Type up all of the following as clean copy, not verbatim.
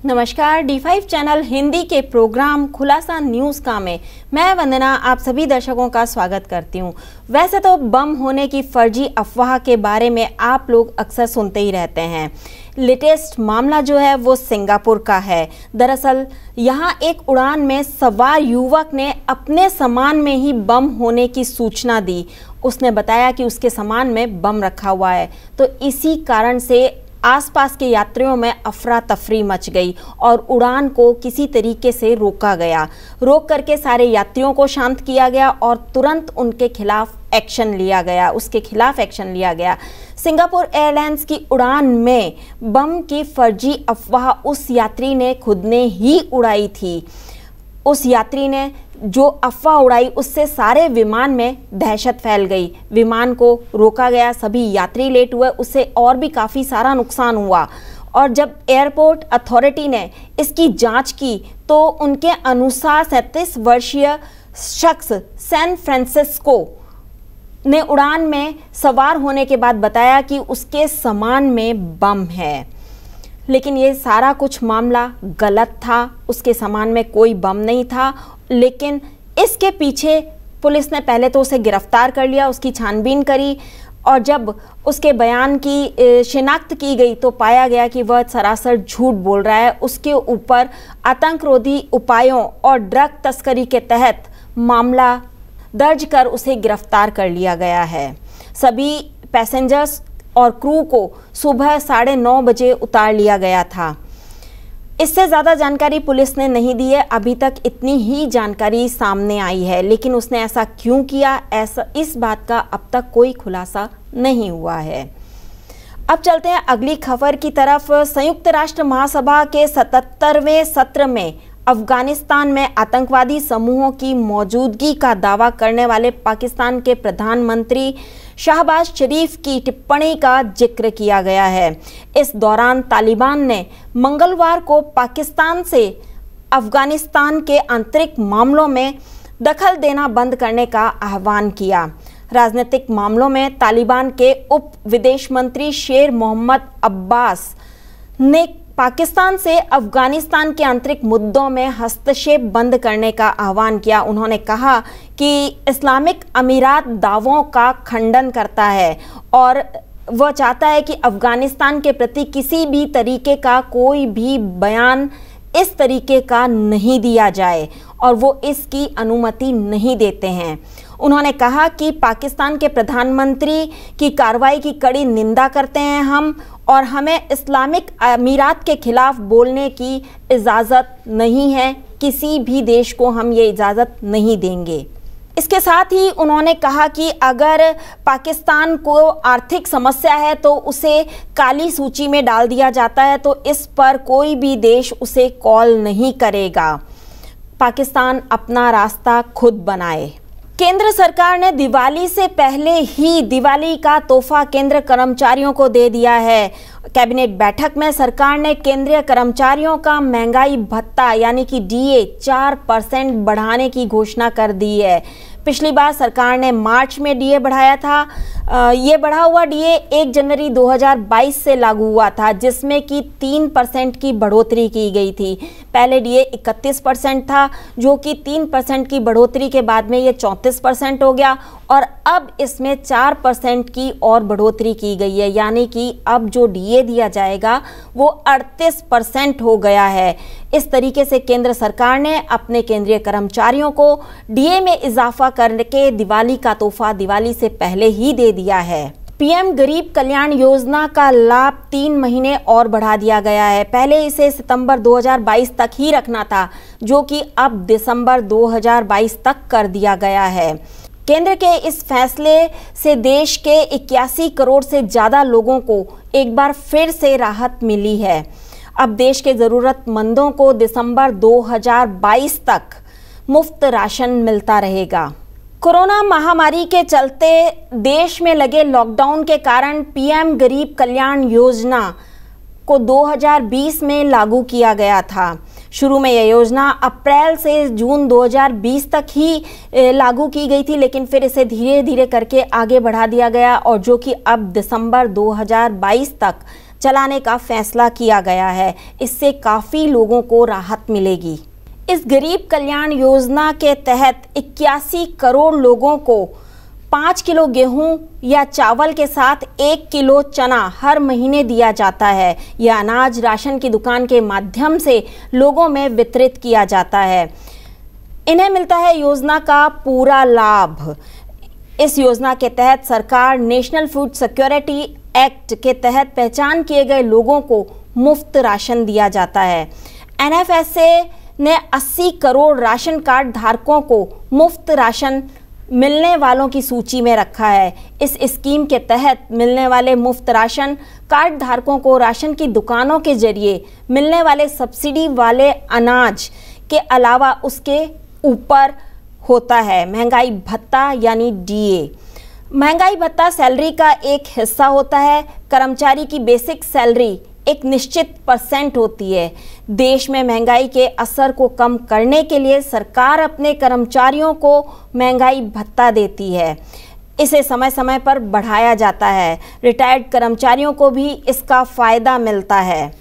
नमस्कार, D5 channel Hindi के programme खुलासा न्यूज़ का में मैं वंदना आप सभी दर्शकों का स्वागत करती हूं। वैसे तो बम होने की फर्जी अफवाह के बारे में आप लोग अक्सर सुनते ही रहते हैं। लेटेस्ट मामला जो है वो सिंगापुर का है। दरअसल यहां एक उड़ान में सवार युवक ने अपने सामान में ही बम होने की सूचना दी। उसने बताया कि उसके सामान में बम रखा हुआ है, तो इसी कारण से आसपास के यात्रियों में अफरा तफरी मच गई और उड़ान को किसी तरीके से रोका गया। रोक करके सारे यात्रियों को शांत किया गया और तुरंत उनके खिलाफ एक्शन लिया गया। सिंगापुर एयरलाइंस की उड़ान में बम की फर्जी अफवाह उस यात्री ने खुद ने ही उड़ाई थी। उस यात्री ने जो अफवाह उड़ाई उससे सारे विमान में दहशत फैल गई। विमान को रोका गया, सभी यात्री लेट हुए, उससे और भी काफ़ी सारा नुकसान हुआ। और जब एयरपोर्ट अथॉरिटी ने इसकी जांच की तो उनके अनुसार 37 वर्षीय शख्स सैन फ्रांसिस्को ने उड़ान में सवार होने के बाद बताया कि उसके सामान में बम है, लेकिन ये सारा कुछ मामला गलत था। उसके सामान में कोई बम नहीं था। लेकिन इसके पीछे पुलिस ने पहले तो उसे गिरफ्तार कर लिया, उसकी छानबीन करी और जब उसके बयान की शिनाख्त की गई तो पाया गया कि वह सरासर झूठ बोल रहा है। उसके ऊपर आतंकरोधी उपायों और ड्रग तस्करी के तहत मामला दर्ज कर उसे गिरफ्तार कर लिया गया है। सभी पैसेंजर्स और क्रू को सुबह 9:30 बजे उतार लिया गया था। इससे ज़्यादा जानकारी पुलिस ने नहीं दी है। अभी तक इतनी ही जानकारी सामने आई है, लेकिन उसने ऐसा क्यों किया, इस बात का अब तक कोई खुलासा नहीं हुआ है। अब चलते हैं अगली खबर की तरफ। संयुक्त राष्ट्र महासभा के 77वें सत्र में अफगानिस्तान में आतंकवादी समूहों की मौजूदगी का दावा करने वाले पाकिस्तान के प्रधानमंत्री शहबाज शरीफ की टिप्पणी का जिक्र किया गया है। इस दौरान तालिबान ने मंगलवार को पाकिस्तान से अफगानिस्तान के आंतरिक मामलों में दखल देना बंद करने का आह्वान किया। राजनीतिक मामलों में तालिबान के उप विदेश मंत्री शेर मोहम्मद अब्बास ने पाकिस्तान से अफगानिस्तान के आंतरिक मुद्दों में हस्तक्षेप बंद करने का आह्वान किया। उन्होंने कहा कि इस्लामिक अमीरात दावों का खंडन करता है और वह चाहता है कि अफगानिस्तान के प्रति किसी भी तरीके का कोई भी बयान इस तरीके का नहीं दिया जाए और वो इसकी अनुमति नहीं देते हैं। उन्होंने कहा कि पाकिस्तान के प्रधानमंत्री की कार्रवाई की कड़ी निंदा करते हैं हम, और हमें इस्लामिक अमीरात के खिलाफ बोलने की इजाज़त नहीं है। किसी भी देश को हम ये इजाज़त नहीं देंगे। इसके साथ ही उन्होंने कहा कि अगर पाकिस्तान को आर्थिक समस्या है तो उसे काली सूची में डाल दिया जाता है, तो इस पर कोई भी देश उसे कॉल नहीं करेगा। पाकिस्तान अपना रास्ता खुद बनाए। केंद्र सरकार ने दिवाली से पहले ही दिवाली का तोहफा केंद्र कर्मचारियों को दे दिया है। कैबिनेट बैठक में सरकार ने केंद्रीय कर्मचारियों का महंगाई भत्ता यानी कि डीए 4% बढ़ाने की घोषणा कर दी है। पिछली बार सरकार ने मार्च में डीए बढ़ाया था। ये बढ़ा हुआ डीए 1 जनवरी 2022 से लागू हुआ था, जिसमें कि 3% की बढ़ोतरी की गई थी। पहले डीए 31% था, जो कि 3% की बढ़ोतरी के बाद में ये 34% हो गया और अब इसमें 4% की और बढ़ोतरी की गई है, यानी कि अब जो डीए दिया जाएगा वो 38% हो गया है। इस तरीके से केंद्र सरकार ने अपने केंद्रीय कर्मचारियों को डीए में इजाफा करके दिवाली का तोहफा दिवाली से पहले ही दे दिया है। पीएम गरीब कल्याण योजना का लाभ 3 महीने और बढ़ा दिया गया है। पहले इसे सितंबर 2022 तक ही रखना था, जो कि अब दिसंबर 2022 तक कर दिया गया है। केंद्र के इस फैसले से देश के 81 करोड़ से ज़्यादा लोगों को एक बार फिर से राहत मिली है। अब देश के ज़रूरतमंदों को दिसंबर 2022 तक मुफ्त राशन मिलता रहेगा। कोरोना महामारी के चलते देश में लगे लॉकडाउन के कारण पीएम गरीब कल्याण योजना को 2020 में लागू किया गया था। शुरू में यह योजना अप्रैल से जून 2020 तक ही लागू की गई थी, लेकिन फिर इसे धीरे धीरे करके आगे बढ़ा दिया गया और जो कि अब दिसंबर 2022 तक चलाने का फैसला किया गया है। इससे काफ़ी लोगों को राहत मिलेगी। इस गरीब कल्याण योजना के तहत 81 करोड़ लोगों को 5 किलो गेहूं या चावल के साथ 1 किलो चना हर महीने दिया जाता है। यह अनाज राशन की दुकान के माध्यम से लोगों में वितरित किया जाता है। इन्हें मिलता है योजना का पूरा लाभ। इस योजना के तहत सरकार नेशनल फूड सिक्योरिटी एक्ट के तहत पहचान किए गए लोगों को मुफ्त राशन दिया जाता है। एनएफएसए ने 80 करोड़ राशन कार्ड धारकों को मुफ्त राशन मिलने वालों की सूची में रखा है। इस स्कीम के तहत मिलने वाले मुफ्त राशन कार्ड धारकों को राशन की दुकानों के जरिए मिलने वाले सब्सिडी वाले अनाज के अलावा उसके ऊपर होता है महंगाई भत्ता यानी डीए। महंगाई भत्ता सैलरी का एक हिस्सा होता है। कर्मचारी की बेसिक सैलरी एक निश्चित % होती है। देश में महंगाई के असर को कम करने के लिए सरकार अपने कर्मचारियों को महंगाई भत्ता देती है। इसे समय समय पर बढ़ाया जाता है। रिटायर्ड कर्मचारियों को भी इसका फ़ायदा मिलता है।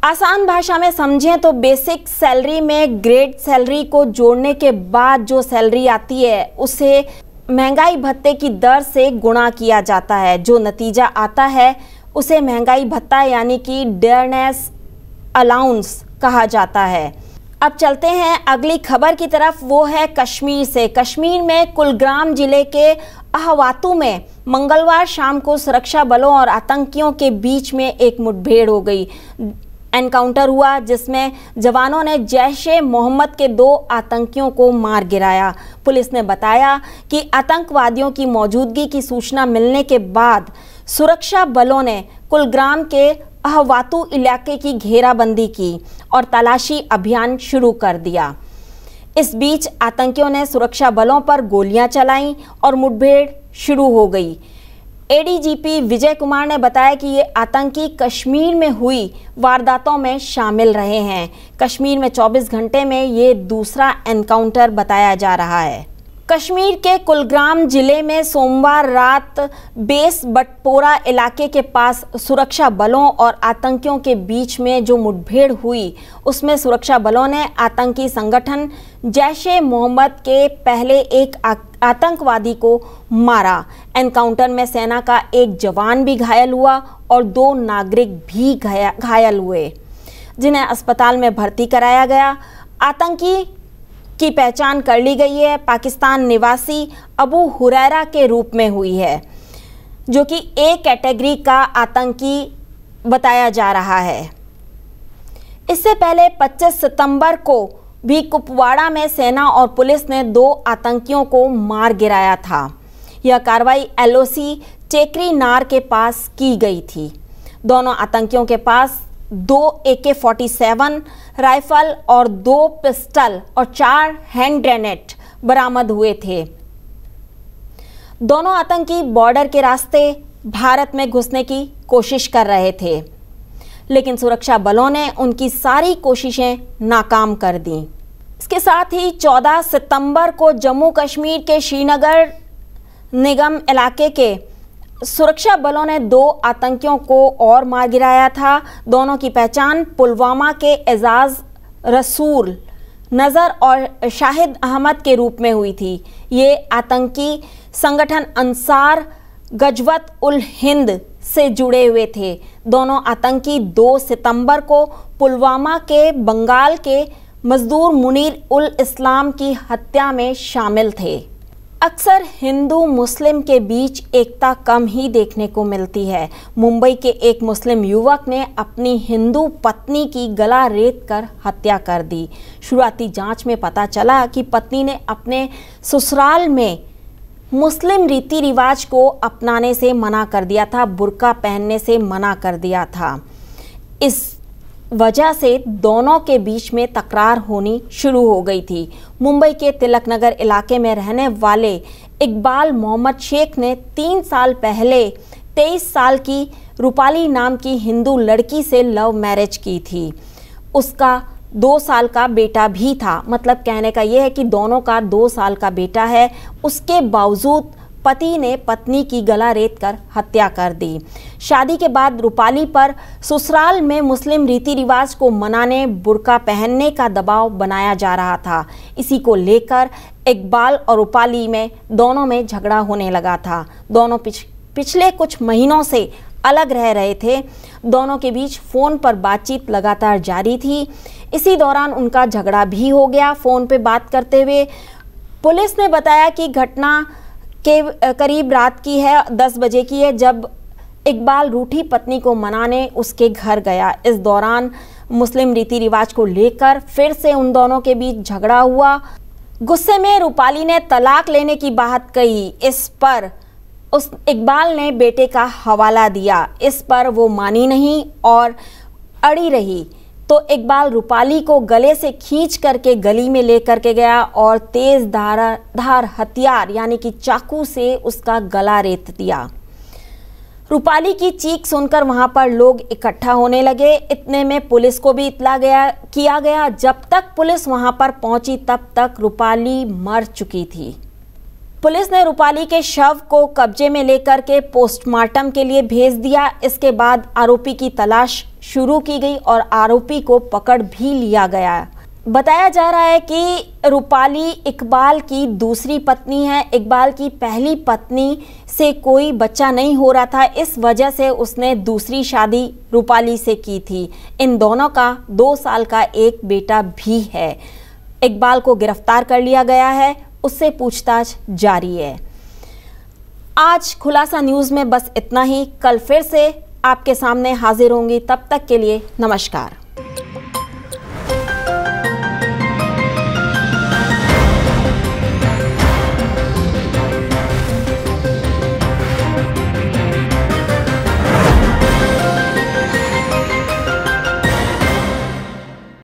आसान भाषा में समझें तो बेसिक सैलरी में ग्रेड सैलरी को जोड़ने के बाद जो सैलरी आती है उसे महंगाई भत्ते की दर से गुणा किया जाता है। जो नतीजा आता है उसे महंगाई भत्ता यानी कि डेयरनेस अलाउंस कहा जाता है। अब चलते हैं अगली खबर की तरफ, वो है कश्मीर से। कश्मीर में कुलगाम जिले के अहवातू में मंगलवार शाम को सुरक्षा बलों और आतंकियों के बीच में एक मुठभेड़ हो गई। एनकाउंटर हुआ जिसमें जवानों ने जैश-ए मोहम्मद के 2 आतंकियों को मार गिराया। पुलिस ने बताया कि आतंकवादियों की मौजूदगी की सूचना मिलने के बाद सुरक्षा बलों ने कुलगाम के अहवातू इलाके की घेराबंदी की और तलाशी अभियान शुरू कर दिया। इस बीच आतंकियों ने सुरक्षा बलों पर गोलियां चलाईं और मुठभेड़ शुरू हो गई। एडीजीपी विजय कुमार ने बताया कि ये आतंकी कश्मीर में हुई वारदातों में शामिल रहे हैं। कश्मीर में 24 घंटे में ये दूसरा एनकाउंटर बताया जा रहा है। कश्मीर के कुलगाम जिले में सोमवार रात बेस बटपोरा इलाके के पास सुरक्षा बलों और आतंकियों के बीच में जो मुठभेड़ हुई उसमें सुरक्षा बलों ने आतंकी संगठन जैश-ए मोहम्मद के पहले एक आतंकवादी को मारा। एनकाउंटर में सेना का एक जवान भी घायल हुआ और 2 नागरिक भी घायल हुए जिन्हें अस्पताल में भर्ती कराया गया। आतंकी की पहचान कर ली गई है। पाकिस्तान निवासी अबू हुरैरा के रूप में हुई है जो कि ए कैटेगरी का आतंकी बताया जा रहा है। इससे पहले 25 सितंबर को भी कुपवाड़ा में सेना और पुलिस ने 2 आतंकियों को मार गिराया था। यह कार्रवाई एलओसी टेकरी नार के पास की गई थी। दोनों आतंकियों के पास 2 AK-47 राइफल और 2 पिस्टल और 4 हैंड ग्रेनेड बरामद हुए थे। दोनों आतंकी बॉर्डर के रास्ते भारत में घुसने की कोशिश कर रहे थे, लेकिन सुरक्षा बलों ने उनकी सारी कोशिशें नाकाम कर दी। इसके साथ ही 14 सितंबर को जम्मू कश्मीर के श्रीनगर निगम इलाके के सुरक्षा बलों ने 2 आतंकियों को और मार गिराया था। दोनों की पहचान पुलवामा के एजाज रसूल नज़र और शाहिद अहमद के रूप में हुई थी। ये आतंकी संगठन अंसार गजवत उल हिंद से जुड़े हुए थे। दोनों आतंकी 2 सितंबर को पुलवामा के बंगाल के मजदूर मुनीर उल इस्लाम की हत्या में शामिल थे। अक्सर हिंदू मुस्लिम के बीच एकता कम ही देखने को मिलती है। मुंबई के एक मुस्लिम युवक ने अपनी हिंदू पत्नी की गला रेत कर हत्या कर दी। शुरुआती जांच में पता चला कि पत्नी ने अपने ससुराल में मुस्लिम रीति रिवाज को अपनाने से मना कर दिया था, बुर्का पहनने से मना कर दिया था। इस वजह से दोनों के बीच में तकरार होनी शुरू हो गई थी। मुंबई के तिलक नगर इलाके में रहने वाले इकबाल मोहम्मद शेख ने 3 साल पहले 23 साल की रूपाली नाम की हिंदू लड़की से लव मैरिज की थी। उसका 2 साल का बेटा भी था। मतलब कहने का यह है कि दोनों का 2 साल का बेटा है। उसके बावजूद पति ने पत्नी की गला रेतकर हत्या कर दी। शादी के बाद रूपाली पर ससुराल में मुस्लिम रीति रिवाज को मनाने बुर्का पहनने का दबाव बनाया जा रहा था। इसी को लेकर इकबाल और रूपाली में दोनों में झगड़ा होने लगा था। दोनों पिछले कुछ महीनों से अलग रह रहे थे। दोनों के बीच फ़ोन पर बातचीत लगातार जारी थी। इसी दौरान उनका झगड़ा भी हो गया। फ़ोन पे बात करते हुए पुलिस ने बताया कि घटना के करीब रात की है, 10 बजे की है, जब इकबाल रूठी पत्नी को मनाने उसके घर गया। इस दौरान मुस्लिम रीति रिवाज को लेकर फिर से उन दोनों के बीच झगड़ा हुआ। गुस्से में रूपाली ने तलाक लेने की बात कही। इस पर उस इकबाल ने बेटे का हवाला दिया। इस पर वो मानी नहीं और अड़ी रही तो इकबाल रूपाली को गले से खींच करके गली में लेकर के गया और तेज धार हथियार यानी कि चाकू से उसका गला रेत दिया। रूपाली की चीख सुनकर वहां पर लोग इकट्ठा होने लगे। इतने में पुलिस को भी इत्तला किया गया। जब तक पुलिस वहां पर पहुंची तब तक रूपाली मर चुकी थी। पुलिस ने रूपाली के शव को कब्जे में लेकर के पोस्टमार्टम के लिए भेज दिया। इसके बाद आरोपी की तलाश शुरू की गई और आरोपी को पकड़ भी लिया गया। बताया जा रहा है कि रूपाली इकबाल की दूसरी पत्नी है। इकबाल की पहली पत्नी से कोई बच्चा नहीं हो रहा था, इस वजह से उसने दूसरी शादी रूपाली से की थी। इन दोनों का 2 साल का एक बेटा भी है। इकबाल को गिरफ्तार कर लिया गया है, उससे पूछताछ जारी है। आज खुलासा न्यूज़ में बस इतना ही। कल फिर से आपके सामने हाजिर होंगी। तब तक के लिए नमस्कार।